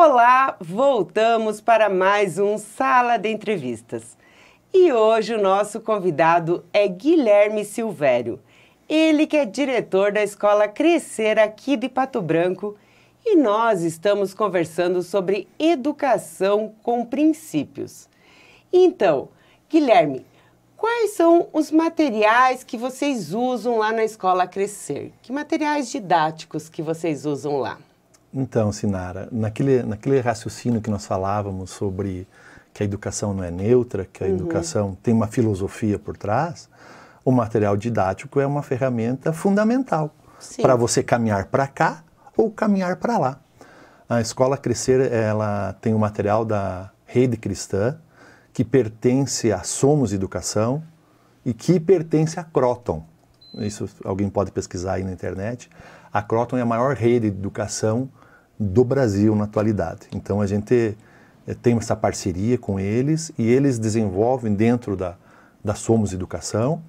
Olá, voltamos para mais um Sala de Entrevistas. E hoje o nosso convidado é Guilherme Silvério. Ele que é diretor da Escola Crescer aqui de Pato Branco. E nós estamos conversando sobre educação com princípios. Então, Guilherme, quais são os materiais que vocês usam lá na Escola Crescer? Que materiais didáticos que vocês usam lá? Então, Sinara, naquele raciocínio que nós falávamos sobre que a educação não é neutra, que a educação tem uma filosofia por trás, o material didático é uma ferramenta fundamental para você caminhar para cá ou caminhar para lá. A Escola Crescer, ela tem o material da Rede Cristã, que pertence a Somos Educação e que pertence a Croton. Isso alguém pode pesquisar aí na internet. A Croton é a maior rede de educação do Brasil na atualidade. Então a gente tem essa parceria com eles e eles desenvolvem dentro da Somos Educação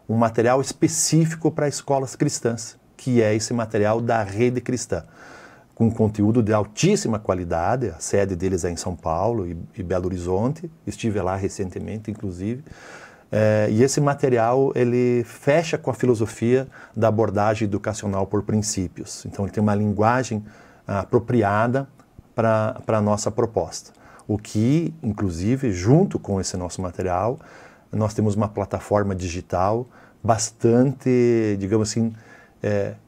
um material específico para escolas cristãs, que é esse material da Rede Cristã, com conteúdo de altíssima qualidade. A sede deles é em São Paulo e Belo Horizonte, estive lá recentemente, inclusive. E esse material, ele fecha com a filosofia da abordagem educacional por princípios. Então ele tem uma linguagem apropriada para a nossa proposta. O que, inclusive, junto com esse nosso material, nós temos uma plataforma digital bastante, digamos assim,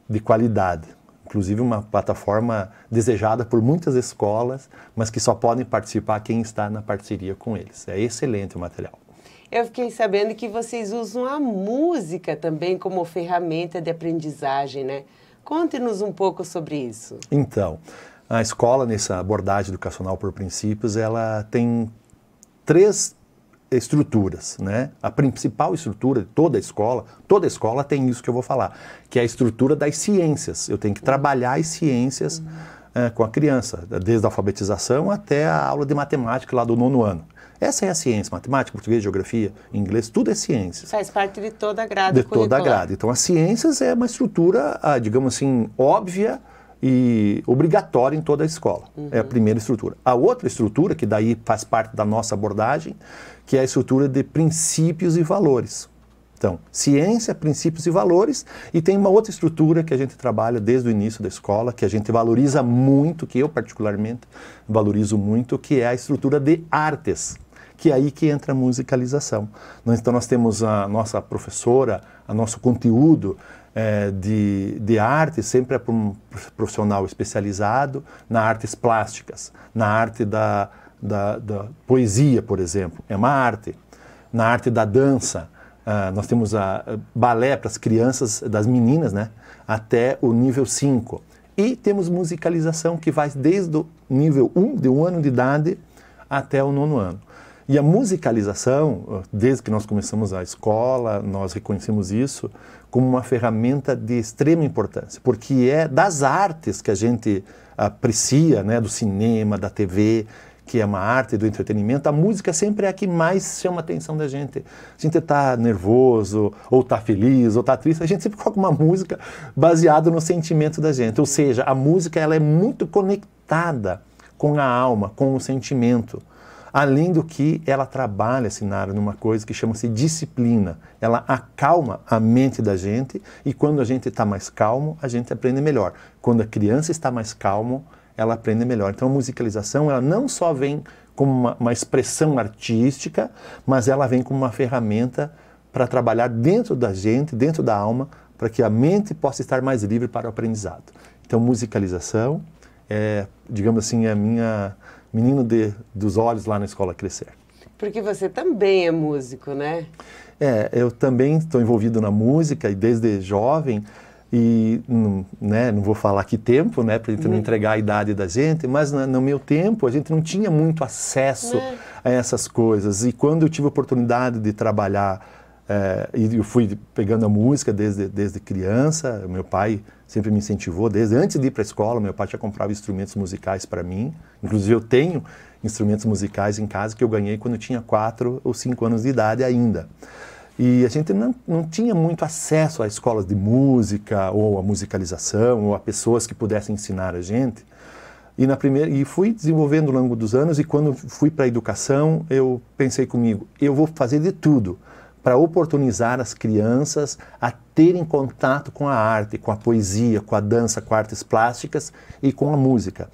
de qualidade. Inclusive uma plataforma desejada por muitas escolas, mas que só podem participar quem está na parceria com eles. É excelente o material. Eu fiquei sabendo que vocês usam a música também como ferramenta de aprendizagem, né? Conte-nos um pouco sobre isso. Então, a escola, nessa abordagem educacional por princípios, ela tem 3 estruturas, né? A principal estrutura de toda escola tem isso que eu vou falar, que é a estrutura das ciências. Eu tenho que trabalhar as ciências com a criança, desde a alfabetização até a aula de matemática lá do 9º ano. Essa é a ciência, matemática, português, geografia, inglês, tudo é ciência. Faz parte de toda a grade curricular. De toda a grade. Então, as ciências é uma estrutura, digamos assim, óbvia e obrigatória em toda a escola. É a primeira estrutura. A outra estrutura, que daí faz parte da nossa abordagem, que é a estrutura de princípios e valores. Então, ciência, princípios e valores, e tem uma outra estrutura que a gente trabalha desde o início da escola, que a gente valoriza muito, que eu particularmente valorizo muito, que é a estrutura de artes, que é aí que entra a musicalização. Então nós temos a nossa professora, o nosso conteúdo de arte sempre é para um profissional especializado na artes plásticas, na arte da poesia, por exemplo, é uma arte. Na arte da dança, nós temos balé para as crianças, das meninas, né, até o nível 5. E temos musicalização que vai desde o nível 1, de 1 ano de idade, até o 9º ano. E a musicalização, desde que nós começamos a escola, nós reconhecemos isso como uma ferramenta de extrema importância, porque é das artes que a gente aprecia, né, do cinema, da TV, que é uma arte do entretenimento, a música sempre é a que mais chama a atenção da gente. A gente está nervoso, ou está feliz, ou está triste, a gente sempre coloca uma música baseada no sentimento da gente. Ou seja, a música ela é muito conectada com a alma, com o sentimento. Além do que ela trabalha, Sinara, numa coisa que chama-se disciplina. Ela acalma a mente da gente e quando a gente está mais calmo, a gente aprende melhor. Quando a criança está mais calmo, ela aprende melhor. Então a musicalização, ela não só vem como uma expressão artística, mas ela vem como uma ferramenta para trabalhar dentro da gente, dentro da alma, para que a mente possa estar mais livre para o aprendizado. Então musicalização é, digamos assim, a minha menino dos olhos lá na Escola Crescer. Porque você também é músico, né? Eu também estou envolvido na música e desde jovem, e né, não vou falar que tempo, né, para a gente não entregar a idade da gente, mas no meu tempo a gente não tinha muito acesso a essas coisas. E quando eu tive a oportunidade de trabalhar, e eu fui pegando a música desde criança, meu pai sempre me incentivou, desde antes de ir para a escola, meu pai já comprava instrumentos musicais para mim. Inclusive eu tenho instrumentos musicais em casa que eu ganhei quando eu tinha 4 ou 5 anos de idade ainda. E a gente não tinha muito acesso a escolas de música, ou a musicalização, ou a pessoas que pudessem ensinar a gente. E fui desenvolvendo ao longo dos anos, e quando fui para a educação, eu pensei comigo, eu vou fazer de tudo para oportunizar as crianças a terem contato com a arte, com a poesia, com a dança, com artes plásticas e com a música.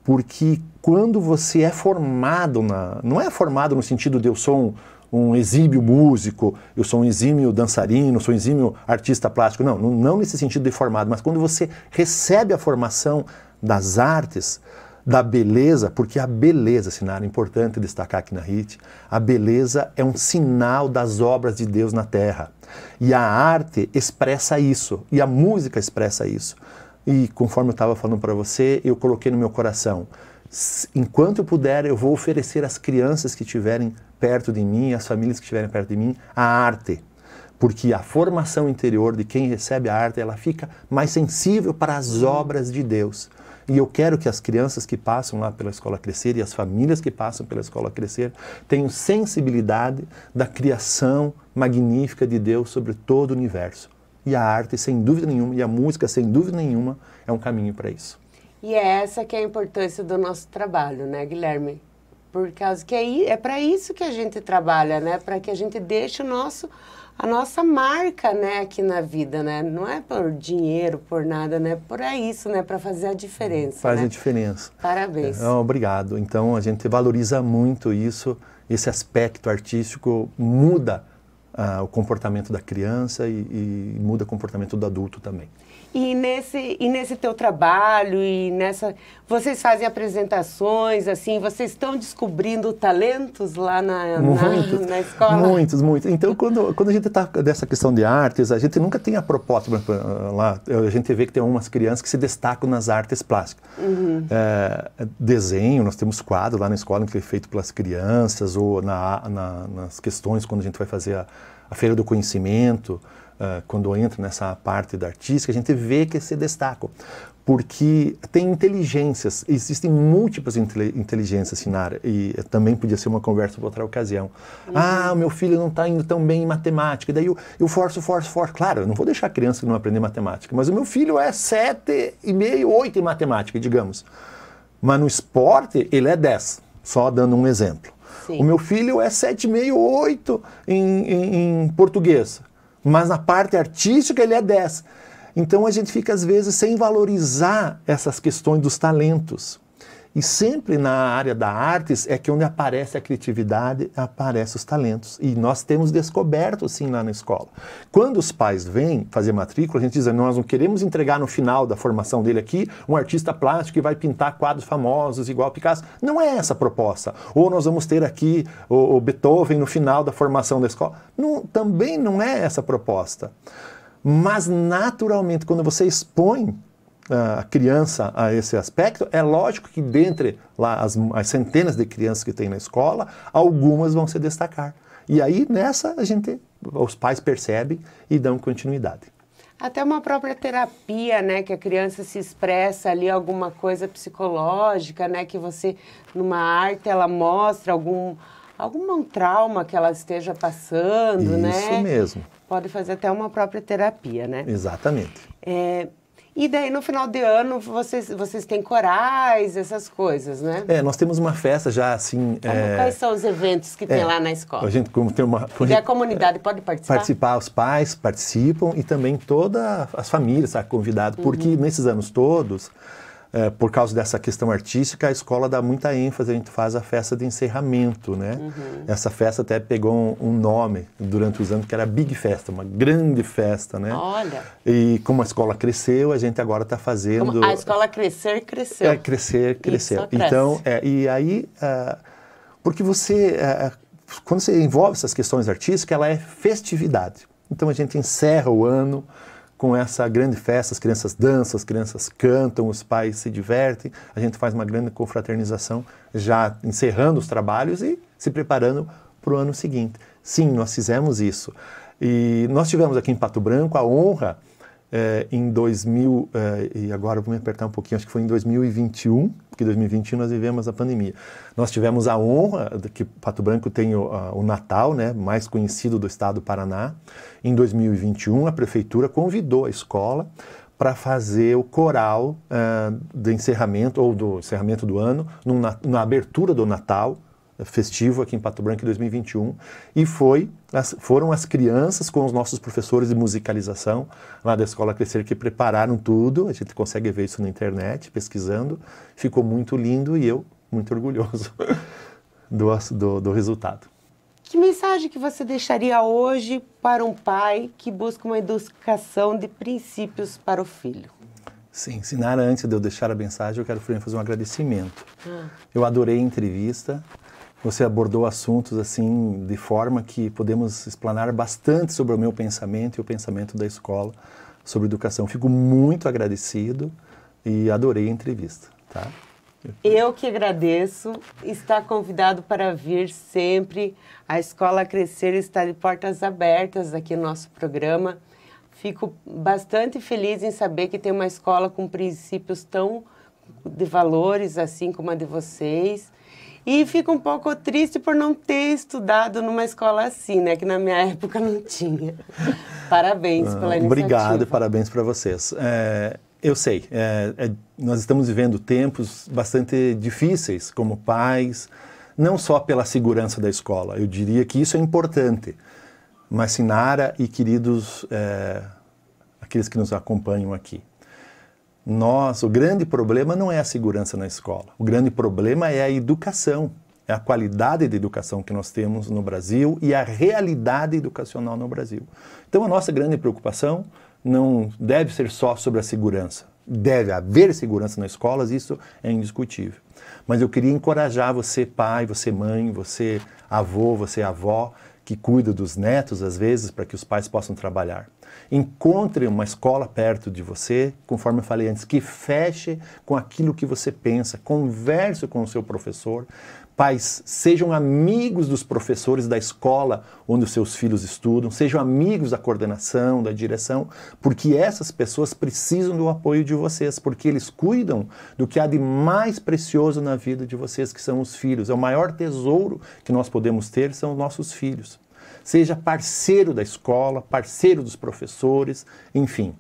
Porque quando você é formado, não é formado no sentido de eu sou um exímio músico, eu sou um exímio dançarino, sou um exímio artista plástico, não nesse sentido de formado, mas quando você recebe a formação das artes, da beleza, porque a beleza, Sinara, é importante destacar aqui na RIT, a beleza é um sinal das obras de Deus na Terra. E a arte expressa isso, e a música expressa isso. E conforme eu estava falando para você, eu coloquei no meu coração, enquanto eu puder, eu vou oferecer às crianças que estiverem perto de mim, às famílias que estiverem perto de mim, a arte. Porque a formação interior de quem recebe a arte, ela fica mais sensível para as obras de Deus. E eu quero que as crianças que passam lá pela Escola Crescer e as famílias que passam pela Escola Crescer tenham sensibilidade da criação magnífica de Deus sobre todo o universo. E a arte, sem dúvida nenhuma, e a música, sem dúvida nenhuma, é um caminho para isso. E é essa que é a importância do nosso trabalho, né, Guilherme? Por causa que é para isso que a gente trabalha, né? Para que a gente deixe a nossa marca, né, aqui na vida, né? Não é por dinheiro, por nada, né? Por isso, né? Para fazer a diferença. Faz a diferença. Parabéns. Obrigado. Então, a gente valoriza muito isso, esse aspecto artístico muda o comportamento da criança e muda o comportamento do adulto também. E nesse teu trabalho, vocês fazem apresentações, assim, vocês estão descobrindo talentos lá na escola? Muitos. Então, quando a gente está nessa questão de artes, a gente nunca tem a proposta, lá a gente vê que tem umas crianças que se destacam nas artes plásticas. Desenho, nós temos quadro lá na escola que é feito pelas crianças, ou nas questões quando a gente vai fazer a Feira do Conhecimento, quando entra nessa parte da artística, a gente vê que se destacam. Porque tem inteligências, existem múltiplas inteligências, Sinara, e também podia ser uma conversa para outra ocasião. O meu filho não está indo tão bem em matemática, e daí eu forço. Claro, eu não vou deixar a criança não aprender matemática, mas o meu filho é 7,5, 8 em matemática, digamos. Mas no esporte, ele é 10, só dando um exemplo. Sim. O meu filho é 7,5, 8 em português. Mas na parte artística ele é 10. Então a gente fica às vezes sem valorizar essas questões dos talentos. E sempre na área da artes é que onde aparece a criatividade, aparecem os talentos. E nós temos descoberto sim lá na escola. Quando os pais vêm fazer matrícula, a gente diz, nós não queremos entregar no final da formação dele aqui um artista plástico que vai pintar quadros famosos igual Picasso. Não é essa a proposta. Ou nós vamos ter aqui o Beethoven no final da formação da escola. Também não é essa a proposta. Mas naturalmente, quando você expõe a criança a esse aspecto, é lógico que dentre lá as centenas de crianças que tem na escola, algumas vão se destacar. E aí nessa os pais percebem e dão continuidade. Até uma própria terapia, né, que a criança se expressa ali alguma coisa psicológica, né, que você numa arte ela mostra algum trauma que ela esteja passando, né? Isso mesmo. Pode fazer até uma própria terapia, né? Exatamente. E daí, no final de ano, vocês têm corais, essas coisas, né? Nós temos uma festa já, assim... Quais são os eventos que tem lá na escola? A gente, como tem uma... E a comunidade pode participar? Os pais participam e também todas as famílias estão convidadas, porque nesses anos todos, por causa dessa questão artística, a escola dá muita ênfase, a gente faz a festa de encerramento, né? Essa festa até pegou um nome durante os anos, que era Big Festa, uma grande festa, né? Olha! E como a escola cresceu, a gente agora está fazendo... Como a escola cresceu. Cresceu. Isso, então, e aí, porque quando você envolve essas questões artísticas, ela é festividade. Então a gente encerra o ano com essa grande festa, as crianças dançam, as crianças cantam, os pais se divertem, a gente faz uma grande confraternização, já encerrando os trabalhos e se preparando para o ano seguinte. Sim, nós fizemos isso. E nós tivemos aqui em Pato Branco a honra, em 2000, e agora eu vou me apertar um pouquinho, acho que foi em 2021, porque em 2021 nós vivemos a pandemia. Nós tivemos a honra de que Pato Branco tem o Natal, né, mais conhecido do estado do Paraná. Em 2021, a prefeitura convidou a escola para fazer o coral do encerramento, ou do encerramento do ano, na abertura do Natal festivo aqui em Pato Branco em 2021, e foram as crianças com os nossos professores de musicalização lá da Escola Crescer que prepararam tudo. A gente consegue ver isso na internet, pesquisando. Ficou muito lindo e eu muito orgulhoso do resultado. Que mensagem que você deixaria hoje para um pai que busca uma educação de princípios para o filho? Sim, Sinara, antes de eu deixar a mensagem, eu quero fazer um agradecimento. Eu adorei a entrevista. Você abordou assuntos assim de forma que podemos explanar bastante sobre o meu pensamento e o pensamento da escola sobre educação. Fico muito agradecido e adorei a entrevista, tá? Eu que agradeço. Está convidado para vir sempre. A Escola Crescer está de portas abertas aqui no nosso programa. Fico bastante feliz em saber que tem uma escola com princípios tão de valores assim como a de vocês. E fico um pouco triste por não ter estudado numa escola assim, né? Que na minha época não tinha. Parabéns pela iniciativa. Obrigado e parabéns para vocês. Eu sei, nós estamos vivendo tempos bastante difíceis como pais, não só pela segurança da escola. Eu diria que isso é importante. Mas, Sinara e queridos, aqueles que nos acompanham aqui, o grande problema não é a segurança na escola. O grande problema é a educação, é a qualidade de educação que nós temos no Brasil e a realidade educacional no Brasil. Então, a nossa grande preocupação não deve ser só sobre a segurança. Deve haver segurança nas escolas, isso é indiscutível. Mas eu queria encorajar você, pai, você, mãe, você, avô, você, avó, que cuida dos netos, às vezes, para que os pais possam trabalhar. Encontre uma escola perto de você, conforme eu falei antes, que feche com aquilo que você pensa, converse com o seu professor. Pais, sejam amigos dos professores da escola onde os seus filhos estudam, sejam amigos da coordenação, da direção, porque essas pessoas precisam do apoio de vocês, porque eles cuidam do que há de mais precioso na vida de vocês, que são os filhos. É o maior tesouro que nós podemos ter, são os nossos filhos. Seja parceiro da escola, parceiro dos professores, enfim.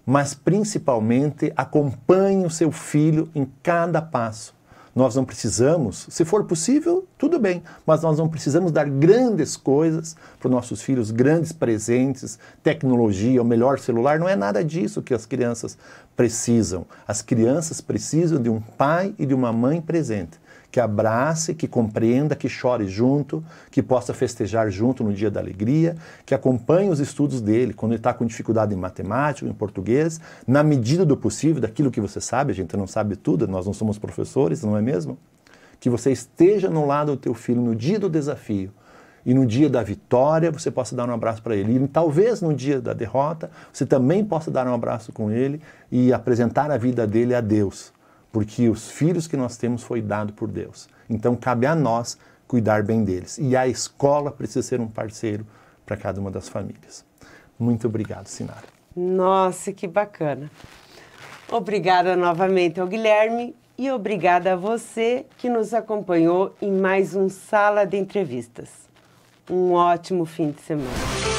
Mas, principalmente, acompanhe o seu filho em cada passo. Nós não precisamos, se for possível, tudo bem, mas nós não precisamos dar grandes coisas para os nossos filhos, grandes presentes, tecnologia, o melhor celular, não é nada disso que as crianças precisam. As crianças precisam de um pai e de uma mãe presente, que abrace, que compreenda, que chore junto, que possa festejar junto no dia da alegria, que acompanhe os estudos dele, quando ele está com dificuldade em matemática, em português, na medida do possível, daquilo que você sabe, a gente não sabe tudo, nós não somos professores, não é mesmo? Que você esteja no lado do teu filho no dia do desafio, e no dia da vitória você possa dar um abraço para ele. E talvez no dia da derrota você também possa dar um abraço com ele e apresentar a vida dele a Deus. Porque os filhos que nós temos foi dado por Deus. Então cabe a nós cuidar bem deles. E a escola precisa ser um parceiro para cada uma das famílias. Muito obrigado, Sinara. Nossa, que bacana. Obrigada novamente ao Guilherme e obrigada a você que nos acompanhou em mais um Sala de Entrevistas. Um ótimo fim de semana.